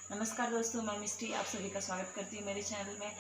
नमस्कार दोस्तों, मैं मिस्टी आप सभी का स्वागत करती हूँ मेरे चैनल में।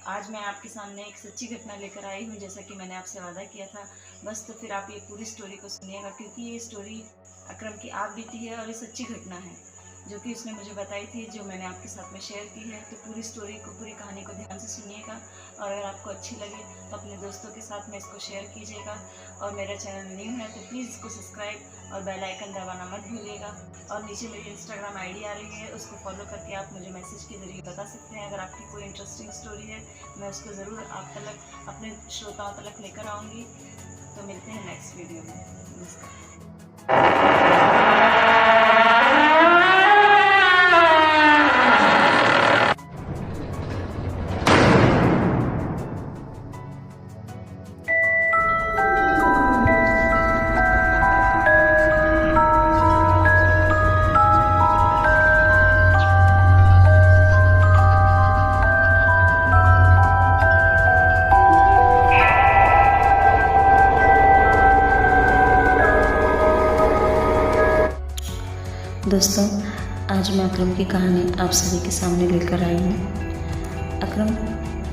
आज मैं आपके सामने एक सच्ची घटना लेकर आई हूँ, जैसा कि मैंने आपसे वादा किया था। बस तो फिर आप ये पूरी स्टोरी को सुनिएगा, क्योंकि ये स्टोरी अकरम की आप बीती है और ये सच्ची घटना है जो कि उसने मुझे बताई थी, जो मैंने आपके साथ में शेयर की है। तो पूरी स्टोरी को, पूरी कहानी को ध्यान से सुनिएगा, और अगर आपको अच्छी लगे तो अपने दोस्तों के साथ में इसको शेयर कीजिएगा। और मेरा चैनल न्यू है तो प्लीज़ इसको सब्सक्राइब और बेल आइकन दबाना मत भूलिएगा। और नीचे मेरी इंस्टाग्राम आईडी आ रही है, उसको फॉलो करके आप मुझे मैसेज के ज़रिए बता सकते हैं। अगर आपकी कोई इंटरेस्टिंग स्टोरी है, मैं उसको ज़रूर आप तक, अपने श्रोताओं तक लेकर आऊँगी। तो मिलते हैं नेक्स्ट वीडियो में। नमस्कार। दोस्तों, आज मैं अकरम की कहानी आप सभी के सामने लेकर आई हूँ। अकरम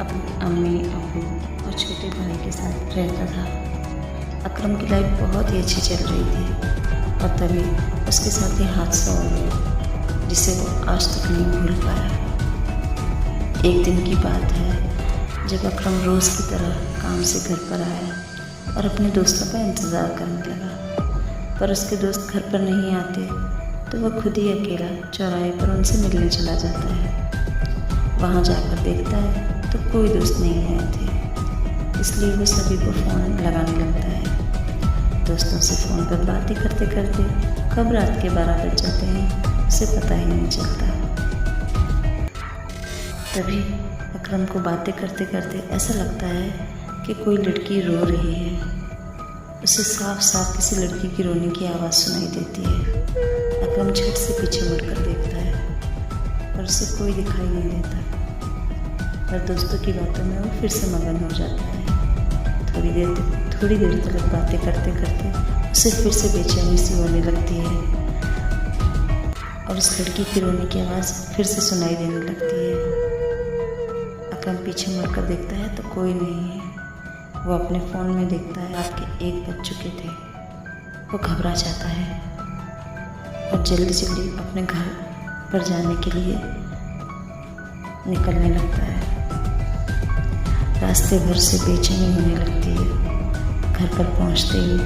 अपनी अम्मी, अब्बू और छोटे भाई के साथ रहता था। अकरम की लाइफ बहुत ही अच्छी चल रही थी और तभी उसके साथ ही हादसा हो गया, जिसे वो आज तक नहीं भूल पाया। एक दिन की बात है जब अकरम रोज़ की तरह काम से घर पर आया और अपने दोस्तों का इंतज़ार करने लगा, पर उसके दोस्त घर पर नहीं आते तो वह खुद ही अकेला चौराहे पर उनसे मिलने चला जाता है। वहाँ जाकर देखता है तो कोई दोस्त नहीं आए थे, इसलिए वो सभी को फ़ोन लगाने लगता है। दोस्तों से फ़ोन पर बातें करते करते कब रात के 12 बज जाते हैं उसे पता ही नहीं चलता। तभी अकरम को बातें करते करते ऐसा लगता है कि कोई लड़की रो रही है। उसे साफ साफ किसी लड़की की रोने की आवाज़ सुनाई देती है। अकरम झट से पीछे मुड़कर देखता है पर उसे कोई दिखाई नहीं देता, पर दोस्तों की बातों में वो फिर से मगन हो जाता है। थोड़ी देर तक बातें करते करते उसे फिर से बेचैनी सी होने लगती है और उस लड़की की रोने की आवाज़ फिर से सुनाई देने लगती है। अकरम पीछे मुड़कर देखता है तो कोई नहीं है। वो अपने फ़ोन में देखता है रात के 1 बज चुके थे। वो घबरा जाता है और जल्दी जल्दी अपने घर पर जाने के लिए निकलने लगता है। रास्ते भर से बेचैनी होने लगती है। घर पर पहुंचते ही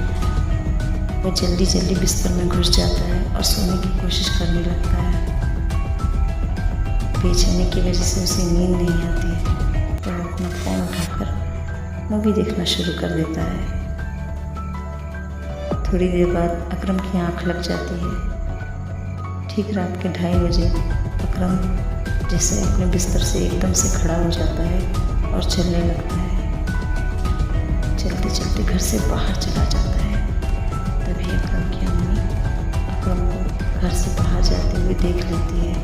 वो जल्दी जल्दी बिस्तर में घुस जाता है और सोने की कोशिश करने लगता है। बेचैनी की वजह से उसे नींद नहीं आती है तो वो अपना फ़ोन उठाकर मूवी देखना शुरू कर देता है। थोड़ी देर बाद अकरम की आंख लग जाती है। ठीक रात के 2:30 बजे अकरम जैसे अपने बिस्तर से एकदम से खड़ा हो जाता है और चलने लगता है। चलते चलते घर से बाहर चला जाता है। तभी अकरम की अम्मी अकरम को घर से बाहर जाते हुए देख लेती है,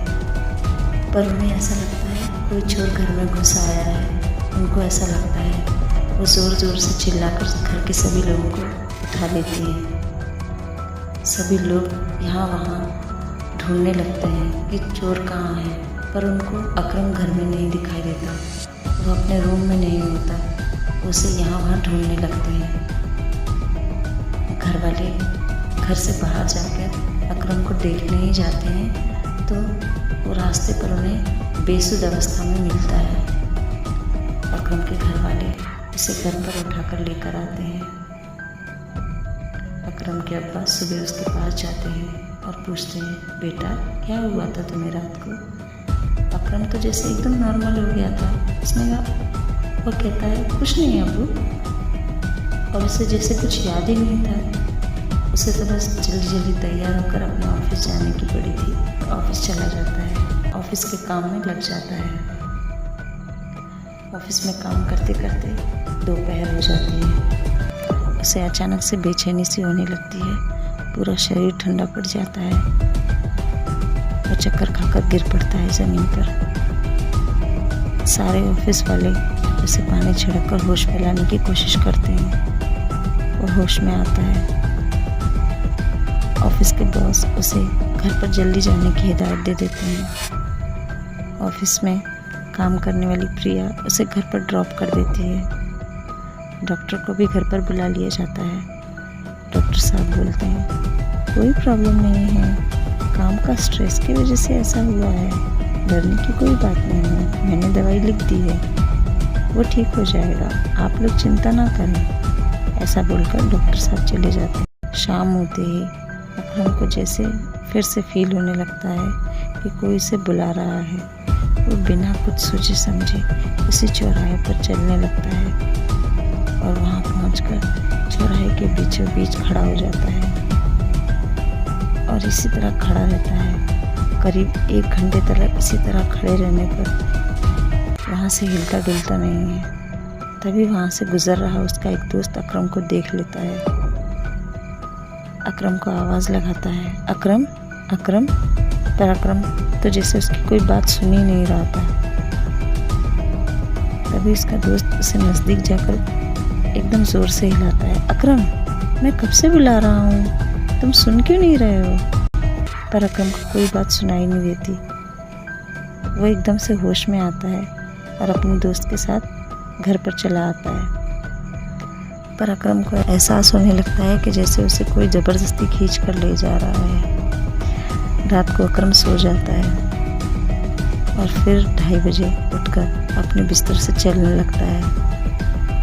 पर उन्हें ऐसा लगता है कोई चोर घर में घुस आया है। उनको ऐसा लगता है। वो ज़ोर ज़ोर से चिल्लाकर घर के सभी लोगों को उठा लेती है। सभी लोग यहाँ वहाँ ढूंढने लगते हैं कि चोर कहाँ है, पर उनको अकरम घर में नहीं दिखाई देता। वो अपने रूम में नहीं होता। उसे यहाँ वहाँ ढूंढने लगते हैं। घर वाले घर से बाहर जाकर अकरम को देखने ही जाते हैं तो वो रास्ते पर उन्हें बेसुध अवस्था में मिलता है। अकरम के घर वाले उसे घर पर उठाकर लेकर आते हैं। अकरम के अब्बा सुबह उसके पास जाते हैं और पूछते हैं, बेटा क्या हुआ था तुम्हें रात को? अकरम तो जैसे एकदम नॉर्मल हो गया था। उसने कहा, वो कहता है कुछ नहीं अब्बू, और उसे जैसे कुछ याद ही नहीं था। उसे तो बस जल्दी जल्दी तैयार होकर अपने ऑफिस जाने की पड़ी थी। ऑफिस चला जाता है, ऑफिस के काम में लग जाता है। ऑफिस में काम करते करते दोपहर हो जाती है। उसे अचानक से बेचैनी सी होने लगती है। पूरा शरीर ठंडा पड़ जाता है। वो चक्कर खाकर गिर पड़ता है ज़मीन पर। सारे ऑफिस वाले उसे पानी छिड़क कर होश में लाने की कोशिश करते हैं। वो होश में आता है। ऑफिस के बॉस उसे घर पर जल्दी जाने की हिदायत दे देते हैं। ऑफिस में काम करने वाली प्रिया उसे घर पर ड्रॉप कर देती है। डॉक्टर को भी घर पर बुला लिया जाता है। डॉक्टर साहब बोलते हैं कोई प्रॉब्लम नहीं है, काम का स्ट्रेस की वजह से ऐसा हुआ है, डरने की कोई बात नहीं है, मैंने दवाई लिख दी है, वो ठीक हो जाएगा, आप लोग चिंता ना करें। ऐसा बोलकर डॉक्टर साहब चले जाते हैं। शाम होते ही अकरम को जैसे फिर से फील होने लगता है कि कोई उसे बुला रहा है। वो बिना कुछ सोचे समझे उसी चौराहे पर चलने लगता है और वहाँ पहुँचकर चौराहे के बीचों बीच खड़ा हो जाता है और इसी तरह खड़ा रहता है। करीब 1 घंटे तक इसी तरह खड़े रहने पर वहाँ से हिलता डुलता नहीं है। तभी वहाँ से गुजर रहा उसका एक दोस्त अकरम को देख लेता है। अकरम को आवाज़ लगाता है, अकरम अकरम। पर अकरम तो जैसे उसकी कोई बात सुन ही नहीं रहा था। तभी उसका दोस्त उसे नज़दीक जाकर एकदम ज़ोर से हिलाता है, अकरम मैं कब से बुला रहा हूँ, तुम सुन क्यों नहीं रहे हो? पर अकरम को कोई बात सुनाई नहीं देती। वो एकदम से होश में आता है और अपने दोस्त के साथ घर पर चला आता है। पर अकरम को एहसास होने लगता है कि जैसे उसे कोई ज़बरदस्ती खींच कर ले जा रहा है। रात को अकरम सो जाता है और फिर 2:30 बजे उठकर अपने बिस्तर से चलने लगता है।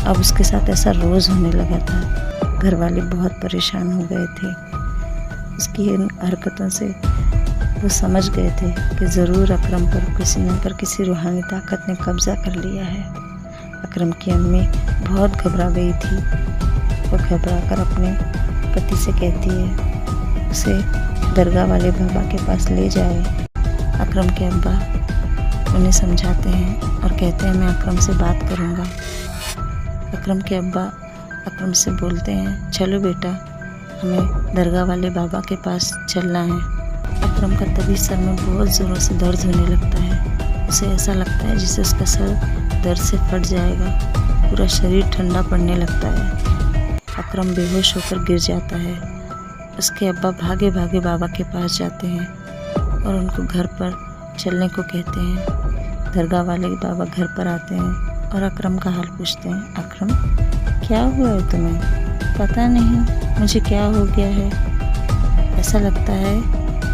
अब उसके साथ ऐसा रोज़ होने लगा था। घर वाले बहुत परेशान हो गए थे। उसकी इन हरकतों से वो समझ गए थे कि ज़रूर अकरम पर किसी रूहानी ताकत ने कब्ज़ा कर लिया है। अकरम की अम्मी बहुत घबरा गई थी। वो घबरा कर अपने पति से कहती है उसे दरगाह वाले बाबा के पास ले जाए। अकरम के अब्बा उन्हें समझाते हैं और कहते हैं मैं अकरम से बात करूँगा। अकरम के अब्बा अकरम से बोलते हैं चलो बेटा, हमें दरगाह वाले बाबा के पास चलना है। अकरम का तभी सर में बहुत ज़ोरों से दर्द होने लगता है। उसे ऐसा लगता है जैसे उसका सर दर्द से फट जाएगा। पूरा शरीर ठंडा पड़ने लगता है। अकरम बेहोश होकर गिर जाता है। उसके अब्बा भागे भागे बाबा के पास जाते हैं और उनको घर पर चलने को कहते हैं। दरगाह वाले बाबा घर पर आते हैं और अकरम का हाल पूछते हैं, अकरम क्या हुआ है तुम्हें? पता नहीं मुझे क्या हो गया है। ऐसा लगता है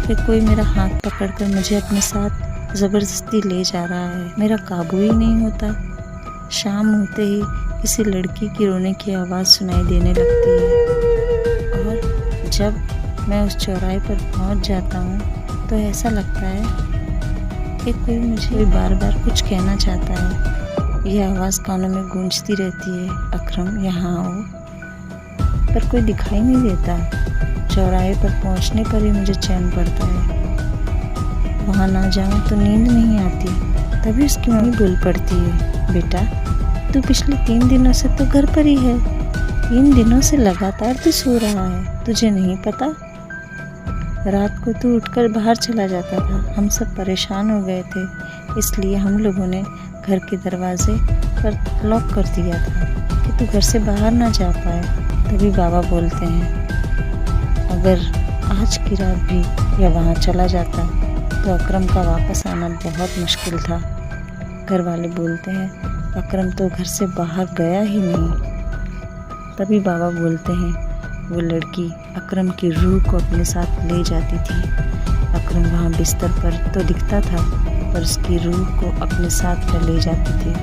कि कोई मेरा हाथ पकड़कर मुझे अपने साथ ज़बरदस्ती ले जा रहा है, मेरा काबू ही नहीं होता। शाम होते ही किसी लड़की की रोने की आवाज़ सुनाई देने लगती है और जब मैं उस चौराहे पर पहुंच जाता हूं तो ऐसा लगता है कि कोई मुझे बार बार कुछ कहना चाहता है। यह आवाज़ कानों में गूंजती रहती है, अकरम यहाँ आओ। पर कोई दिखाई नहीं देता। चौराहे पर पहुंचने पर ही मुझे चैन पड़ता है। वहाँ ना जाऊँ तो नींद नहीं आती। तभी उसकी मम्मी बोल पड़ती है, बेटा तू पिछले 3 दिनों से तो घर पर ही है। 3 दिनों से लगातार तू सो रहा है, तुझे नहीं पता? रात को तू उठकर बाहर चला जाता था। हम सब परेशान हो गए थे, इसलिए हम लोगों ने घर के दरवाजे पर लॉक कर दिया था कि तू घर से बाहर ना जा पाए। तभी बाबा बोलते हैं अगर आज की रात भी या वहाँ चला जाता तो अकरम का वापस आना बहुत मुश्किल था। घर वाले बोलते हैं अकरम तो घर से बाहर गया ही नहीं। तभी बाबा बोलते हैं वो लड़की अकरम की रूह को अपने साथ ले जाती थी। अकरम वहाँ बिस्तर पर तो दिखता था पर उसकी रूह को अपने साथ ले जाती थी।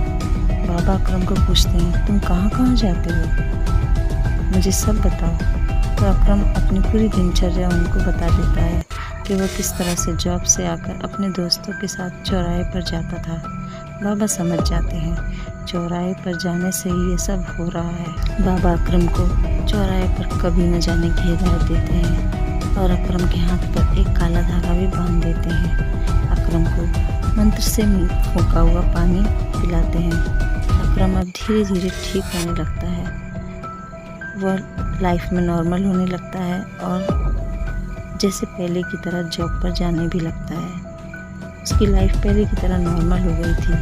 बाबा अकरम को पूछते हैं तुम कहाँ कहाँ जाते हो, मुझे सब बताओ। तो अकरम अपनी पूरी दिनचर्या उनको बता देता है कि वह किस तरह से जॉब से आकर अपने दोस्तों के साथ चौराहे पर जाता था। बाबा समझ जाते हैं चौराहे पर जाने से ही ये सब हो रहा है। बाबा अकरम को चौराहे पर कभी न जाने की हिदायत देते हैं और अकरम के हाथ पर एक काला धागा भी बांध देते हैं। अकरम को मंत्र से फूंका हुआ पानी पिलाते हैं। अकरम अब धीरे धीरे ठीक होने लगता है। वह लाइफ में नॉर्मल होने लगता है और जैसे पहले की तरह जॉब पर जाने भी लगता है। उसकी लाइफ पहले की तरह नॉर्मल हो गई थी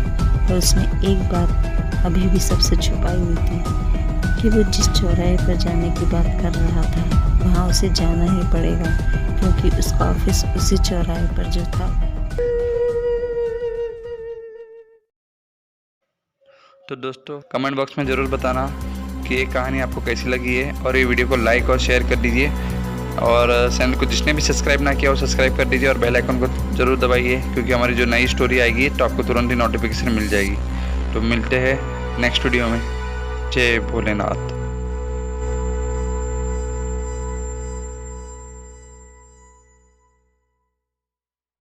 और उसने एक बात अभी भी सबसे छुपाई हुई थी कि वो जिस चौराहे पर जाने की बात कर रहा था वहाँ उसे जाना ही पड़ेगा, क्योंकि उसका ऑफिस उसी चौराहे पर जो था। तो दोस्तों कमेंट बॉक्स में ज़रूर बताना कि ये कहानी आपको कैसी लगी है, और ये वीडियो को लाइक और शेयर कर दीजिए, और चैनल को जिसने भी सब्सक्राइब ना किया वो सब्सक्राइब कर दीजिए, और बेल आइकन को ज़रूर दबाइए, क्योंकि हमारी जो नई स्टोरी आएगी तो आपको तुरंत ही नोटिफिकेशन मिल जाएगी। तो मिलते हैं नेक्स्ट वीडियो में। जय भोलेनाथ।